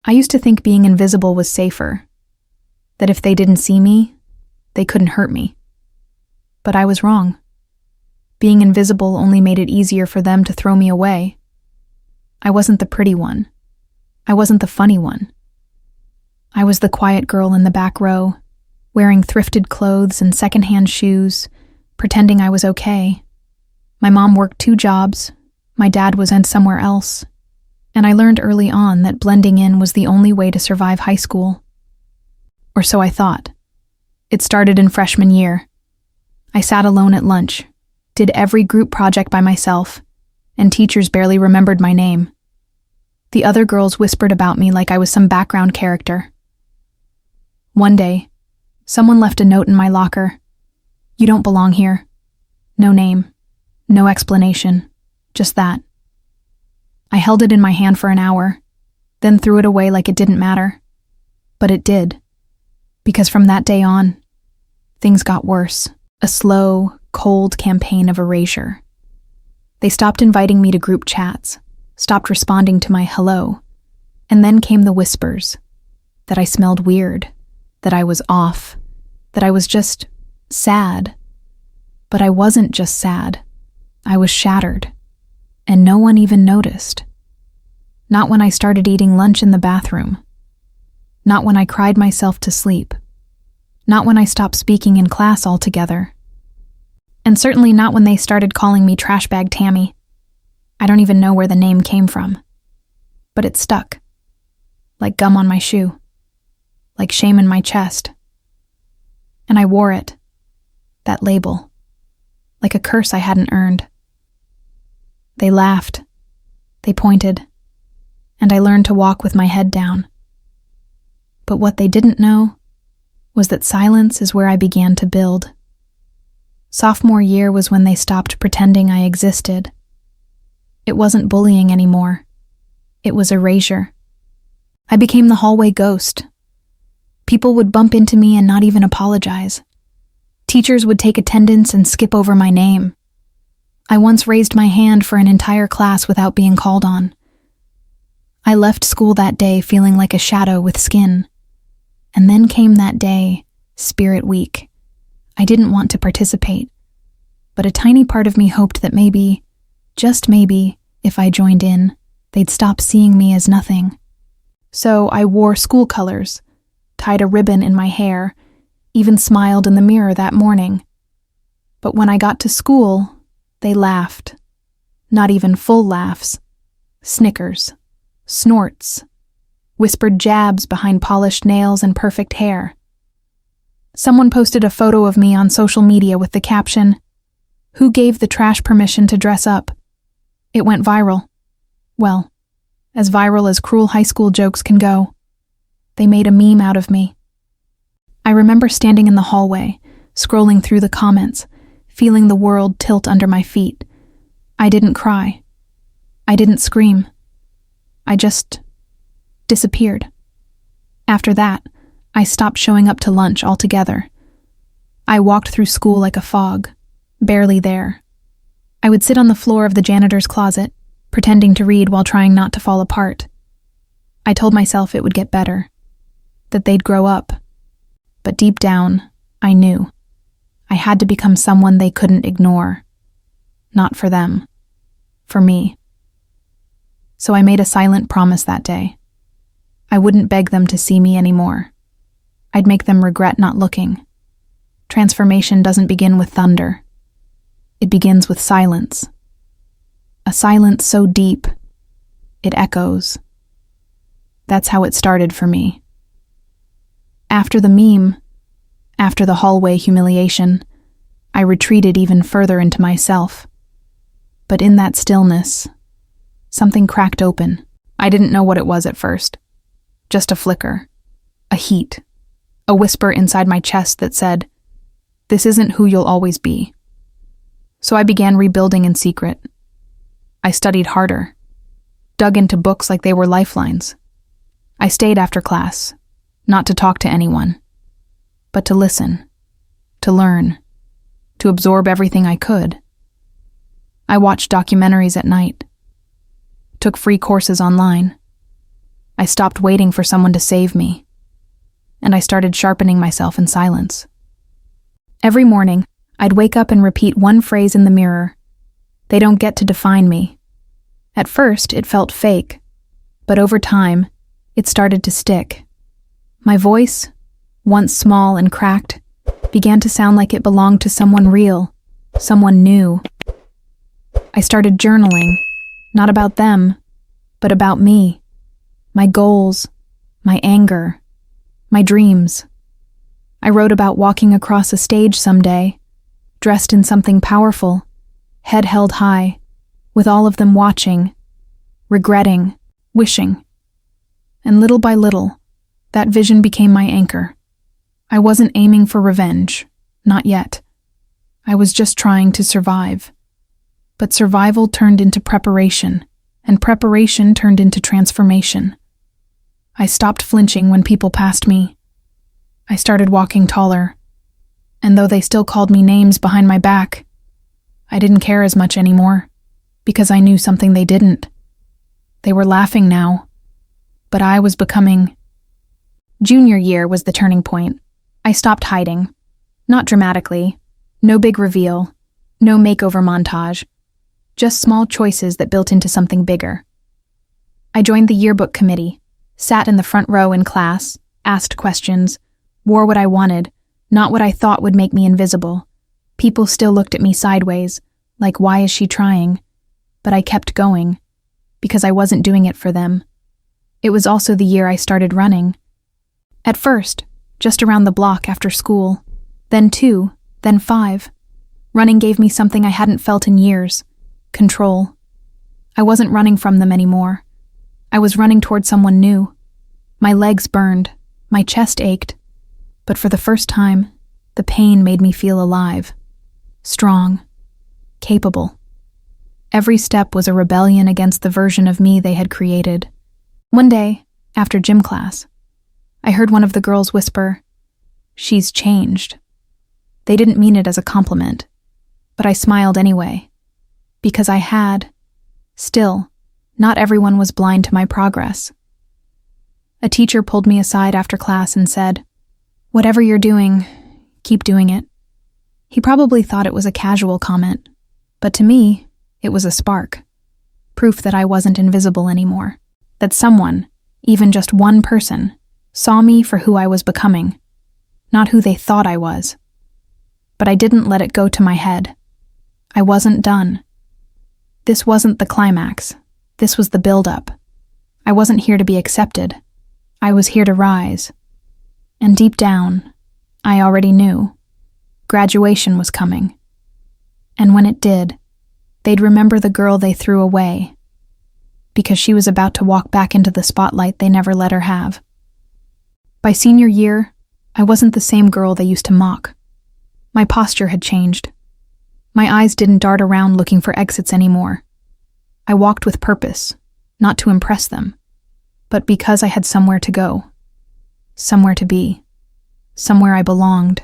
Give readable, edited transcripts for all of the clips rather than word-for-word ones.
I used to think being invisible was safer, that if they didn't see me, they couldn't hurt me. But I was wrong. Being invisible only made it easier for them to throw me away. I wasn't the pretty one. I wasn't the funny one. I was the quiet girl in the back row, wearing thrifted clothes and secondhand shoes, pretending I was okay. My mom worked 2 jobs, my dad was somewhere else, and I learned early on that blending in was the only way to survive high school. Or so I thought. It started in freshman year. I sat alone at lunch, did every group project by myself, and teachers barely remembered my name. The other girls whispered about me like I was some background character. One day, someone left a note in my locker. "You don't belong here." No name, no explanation, just that. I held it in my hand for an hour, then threw it away like it didn't matter. But it did, because from that day on, things got worse. A slow, cold campaign of erasure. They stopped inviting me to group chats, stopped responding to my hello, and then came the whispers that I smelled weird, that I was off, that I was just sad. But I wasn't just sad. I was shattered, and no one even noticed. Not when I started eating lunch in the bathroom. Not when I cried myself to sleep. Not when I stopped speaking in class altogether. And certainly not when they started calling me Trash Bag Tammy. I don't even know where the name came from. But it stuck. Like gum on my shoe. Like shame in my chest. And I wore it. That label. Like a curse I hadn't earned. They laughed. They pointed. And I learned to walk with my head down. But what they didn't know was that silence is where I began to build. Sophomore year was when they stopped pretending I existed. It wasn't bullying anymore. It was erasure. I became the hallway ghost. People would bump into me and not even apologize. Teachers would take attendance and skip over my name. I once raised my hand for an entire class without being called on. I left school that day feeling like a shadow with skin. And then came that day, Spirit Week. I didn't want to participate, but a tiny part of me hoped that maybe, just maybe, if I joined in, they'd stop seeing me as nothing. So I wore school colors, tied a ribbon in my hair, even smiled in the mirror that morning. But when I got to school, they laughed. Not even full laughs. Snickers. Snorts. Whispered jabs behind polished nails and perfect hair. Someone posted a photo of me on social media with the caption, "Who gave the trash permission to dress up?" It went viral. Well, as viral as cruel high school jokes can go. They made a meme out of me. I remember standing in the hallway, scrolling through the comments, feeling the world tilt under my feet. I didn't cry. I didn't scream. I just disappeared. After that, I stopped showing up to lunch altogether. I walked through school like a fog, barely there. I would sit on the floor of the janitor's closet, pretending to read while trying not to fall apart. I told myself it would get better, that they'd grow up. But deep down, I knew. I had to become someone they couldn't ignore. Not for them. For me. So I made a silent promise that day. I wouldn't beg them to see me anymore. I'd make them regret not looking. Transformation doesn't begin with thunder. It begins with silence. A silence so deep, it echoes. That's how it started for me. After the meme, after the hallway humiliation, I retreated even further into myself. But in that stillness, something cracked open. I didn't know what it was at first. Just a flicker, a heat, a whisper inside my chest that said, "This isn't who you'll always be." So I began rebuilding in secret. I studied harder, dug into books like they were lifelines. I stayed after class, not to talk to anyone, but to listen, to learn, to absorb everything I could. I watched documentaries at night, took free courses online. I stopped waiting for someone to save me, and I started sharpening myself in silence. Every morning, I'd wake up and repeat one phrase in the mirror: "They don't get to define me." At first, it felt fake, but over time, it started to stick. My voice, once small and cracked, began to sound like it belonged to someone real, someone new. I started journaling, not about them, but about me, my goals, my anger, my dreams. I wrote about walking across a stage someday, dressed in something powerful, head held high, with all of them watching, regretting, wishing. And little by little, that vision became my anchor. I wasn't aiming for revenge, not yet. I was just trying to survive. But survival turned into preparation, and preparation turned into transformation. I stopped flinching when people passed me. I started walking taller, and though they still called me names behind my back, I didn't care as much anymore, because I knew something they didn't. They were laughing now, but I was becoming. Junior year was the turning point. I stopped hiding. Not dramatically. No big reveal. No makeover montage. Just small choices that built into something bigger. I joined the yearbook committee, sat in the front row in class, asked questions, wore what I wanted, not what I thought would make me invisible. People still looked at me sideways, like, why is she trying? But I kept going, because I wasn't doing it for them. It was also the year I started running. At first, just around the block after school, then 2, then 5. Running gave me something I hadn't felt in years: control. I wasn't running from them anymore. I was running toward someone new. My legs burned, my chest ached, but for the first time, the pain made me feel alive, strong, capable. Every step was a rebellion against the version of me they had created. One day, after gym class, I heard one of the girls whisper, "She's changed." They didn't mean it as a compliment, but I smiled anyway, because I had. Still, not everyone was blind to my progress. A teacher pulled me aside after class and said, "Whatever you're doing, keep doing it." He probably thought it was a casual comment, but to me, it was a spark. Proof that I wasn't invisible anymore. That someone, even just one person, saw me for who I was becoming, not who they thought I was. But I didn't let it go to my head. I wasn't done. This wasn't the climax. This was the build-up. I wasn't here to be accepted. I was here to rise. And deep down, I already knew. Graduation was coming. And when it did, they'd remember the girl they threw away, because she was about to walk back into the spotlight they never let her have. By senior year, I wasn't the same girl they used to mock. My posture had changed. My eyes didn't dart around looking for exits anymore. I walked with purpose, not to impress them, but because I had somewhere to go, somewhere to be, somewhere I belonged.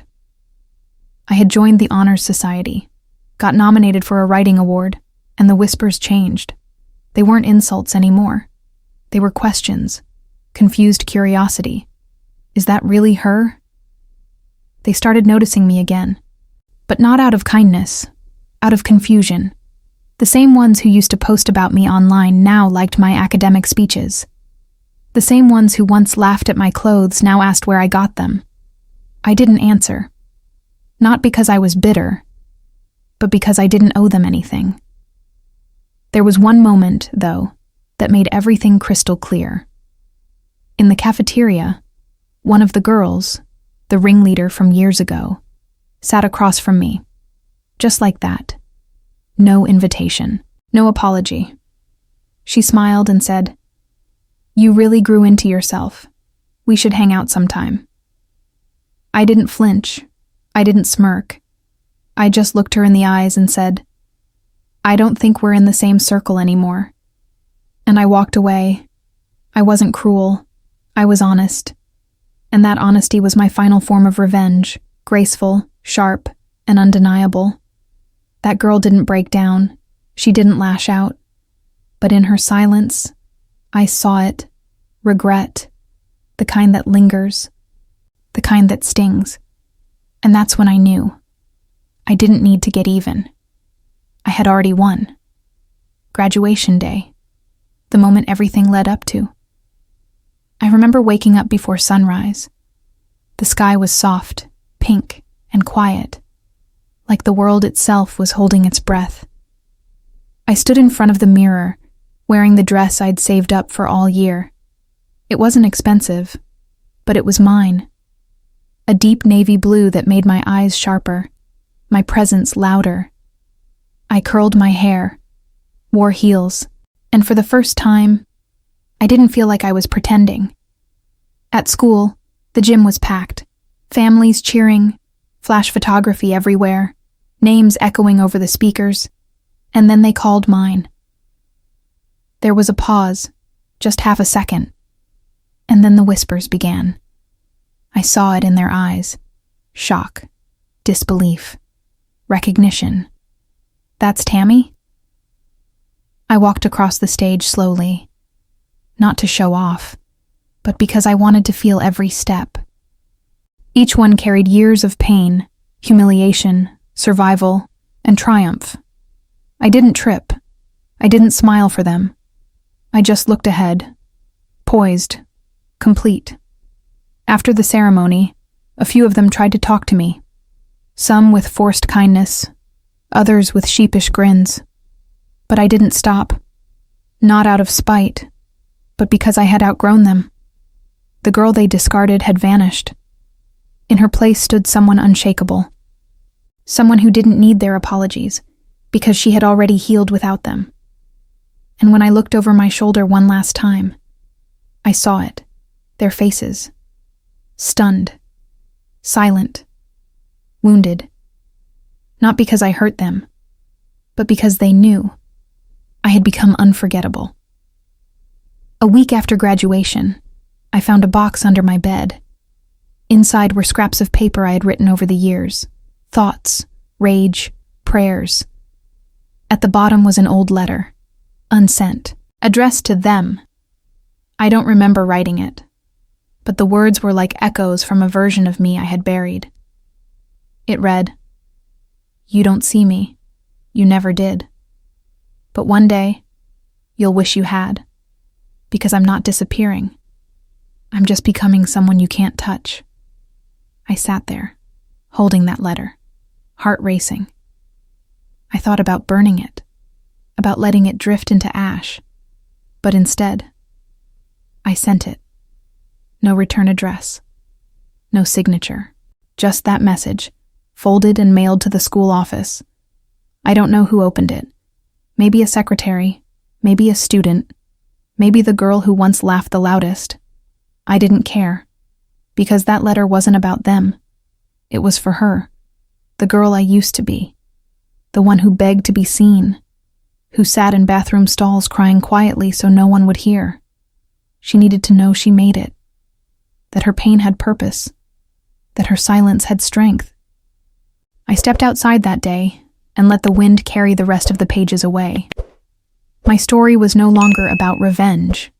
I had joined the Honors Society, got nominated for a writing award, and the whispers changed. They weren't insults anymore. They were questions, confused curiosity. Is that really her? They started noticing me again, but not out of kindness, out of confusion. The same ones who used to post about me online now liked my academic speeches. The same ones who once laughed at my clothes now asked where I got them. I didn't answer. Not because I was bitter, but because I didn't owe them anything. There was one moment, though, that made everything crystal clear. In the cafeteria, one of the girls, the ringleader from years ago, sat across from me, just like that. No invitation, no apology. She smiled and said, "You really grew into yourself. We should hang out sometime." I didn't flinch. I didn't smirk. I just looked her in the eyes and said, "I don't think we're in the same circle anymore." And I walked away. I wasn't cruel. I was honest. And that honesty was my final form of revenge, graceful, sharp, and undeniable. That girl didn't break down. She didn't lash out. But in her silence, I saw it, regret, the kind that lingers, the kind that stings. And that's when I knew. I didn't need to get even. I had already won. Graduation day, the moment everything led up to. I remember waking up before sunrise. The sky was soft, pink, and quiet, like the world itself was holding its breath. I stood in front of the mirror, wearing the dress I'd saved up for all year. It wasn't expensive, but it was mine. A deep navy blue that made my eyes sharper, my presence louder. I curled my hair, wore heels, and for the first time, I didn't feel like I was pretending. At school, the gym was packed, families cheering, flash photography everywhere, names echoing over the speakers, and then they called mine. There was a pause, just half a second, and then the whispers began. I saw it in their eyes. Shock, disbelief, recognition. That's Tammy? I walked across the stage slowly, not to show off, but because I wanted to feel every step. Each one carried years of pain, humiliation, survival, and triumph. I didn't trip. I didn't smile for them. I just looked ahead, poised, complete. After the ceremony, a few of them tried to talk to me, some with forced kindness, others with sheepish grins. But I didn't stop, not out of spite, but because I had outgrown them. The girl they discarded had vanished. In her place stood someone unshakable, someone who didn't need their apologies, because she had already healed without them. And when I looked over my shoulder one last time, I saw it, their faces, stunned, silent, wounded. Not because I hurt them, but because they knew I had become unforgettable. A week after graduation, I found a box under my bed. Inside were scraps of paper I had written over the years, thoughts, rage, prayers. At the bottom was an old letter, unsent, addressed to them. I don't remember writing it, but the words were like echoes from a version of me I had buried. It read, "You don't see me. You never did. But one day, you'll wish you had, because I'm not disappearing. I'm just becoming someone you can't touch." I sat there, holding that letter, heart racing. I thought about burning it, about letting it drift into ash, but instead, I sent it. No return address, no signature, just that message, folded and mailed to the school office. I don't know who opened it. Maybe a secretary, maybe a student, maybe the girl who once laughed the loudest. I didn't care, because that letter wasn't about them. It was for her, the girl I used to be, the one who begged to be seen, who sat in bathroom stalls crying quietly so no one would hear. She needed to know she made it, that her pain had purpose, that her silence had strength. I stepped outside that day and let the wind carry the rest of the pages away. My story was no longer about revenge.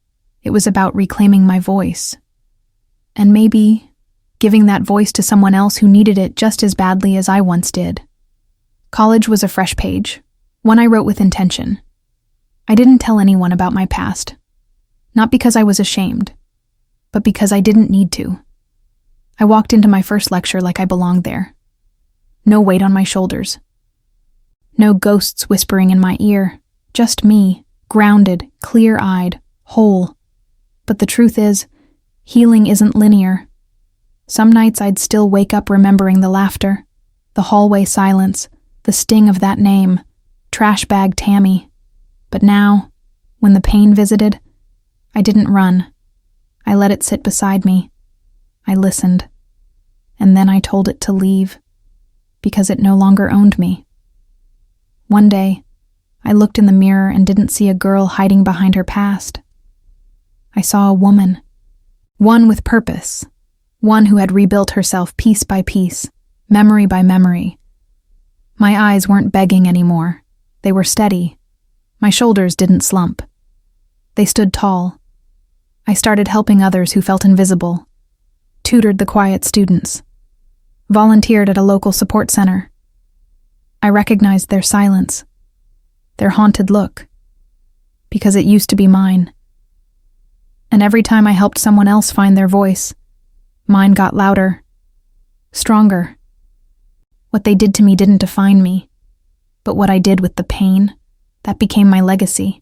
It was about reclaiming my voice. And maybe giving that voice to someone else who needed it just as badly as I once did. College was a fresh page, one I wrote with intention. I didn't tell anyone about my past, not because I was ashamed, but because I didn't need to. I walked into my first lecture like I belonged there. No weight on my shoulders. No ghosts whispering in my ear, just me, grounded, clear-eyed, whole. But the truth is, healing isn't linear. Some nights I'd still wake up remembering the laughter, the hallway silence, the sting of that name, trash bag Tammy. But now, when the pain visited, I didn't run. I let it sit beside me. I listened. And then I told it to leave, because it no longer owned me. One day, I looked in the mirror and didn't see a girl hiding behind her past. I saw a woman, one with purpose, one who had rebuilt herself piece by piece, memory by memory. My eyes weren't begging anymore. They were steady. My shoulders didn't slump. They stood tall. I started helping others who felt invisible, tutored the quiet students, volunteered at a local support center. I recognized their silence, their haunted look, because it used to be mine. And every time I helped someone else find their voice, mine got louder, stronger. What they did to me didn't define me, but what I did with the pain, that became my legacy.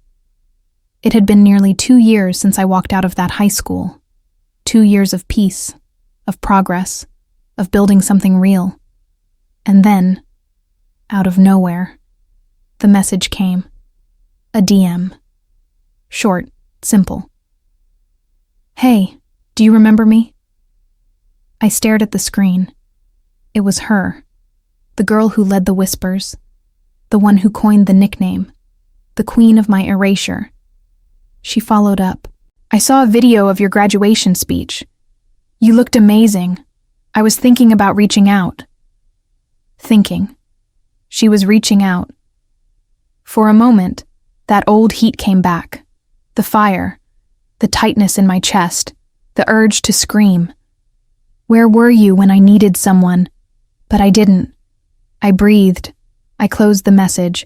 It had been nearly 2 years since I walked out of that high school. 2 years of peace, of progress, of building something real. And then, out of nowhere, the message came. A DM. Short, simple. "Hey, do you remember me?" I stared at the screen. It was her, the girl who led the whispers, the one who coined the nickname, the queen of my erasure. She followed up. "I saw a video of your graduation speech. You looked amazing. I was thinking about reaching out." Thinking. She was reaching out. For a moment, that old heat came back. The fire, the tightness in my chest, the urge to scream. Where were you when I needed someone? But I didn't. I breathed. I closed the message.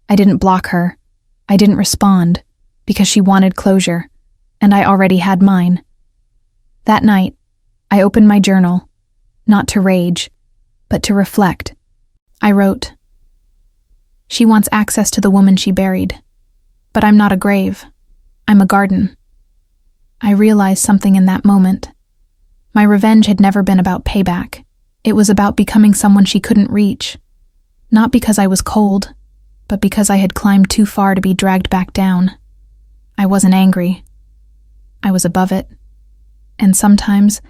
I didn't block her. I didn't respond, because she wanted closure, and I already had mine. That night, I opened my journal, not to rage, but to reflect. I wrote, "She wants access to the woman she buried, but I'm not a grave. I'm a garden." I realized something in that moment. My revenge had never been about payback. It was about becoming someone she couldn't reach. Not because I was cold, but because I had climbed too far to be dragged back down. I wasn't angry. I was above it. And sometimes,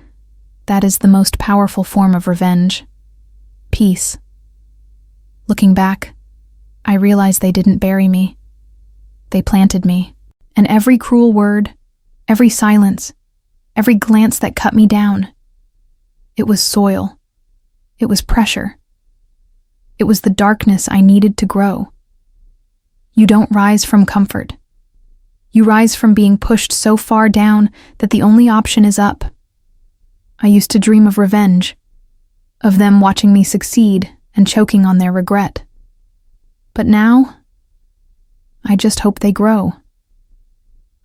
that is the most powerful form of revenge. Peace. Looking back, I realized they didn't bury me. They planted me. And every cruel word, every silence, every glance that cut me down, it was soil. It was pressure. It was the darkness I needed to grow. You don't rise from comfort. You rise from being pushed so far down that the only option is up. I used to dream of revenge, of them watching me succeed and choking on their regret. But now, I just hope they grow.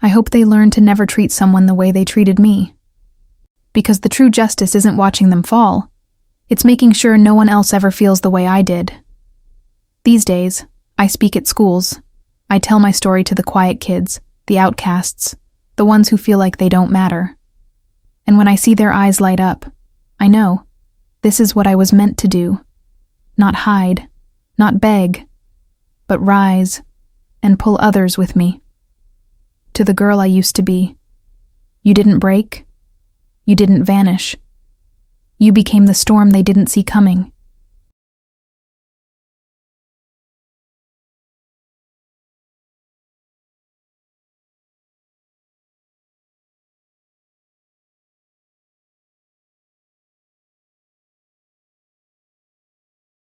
I hope they learn to never treat someone the way they treated me. Because the true justice isn't watching them fall. It's making sure no one else ever feels the way I did. These days, I speak at schools. I tell my story to the quiet kids, the outcasts, the ones who feel like they don't matter. And when I see their eyes light up, I know this is what I was meant to do. Not hide, not beg, but rise and pull others with me. To the girl I used to be, you didn't break, you didn't vanish. You became the storm they didn't see coming.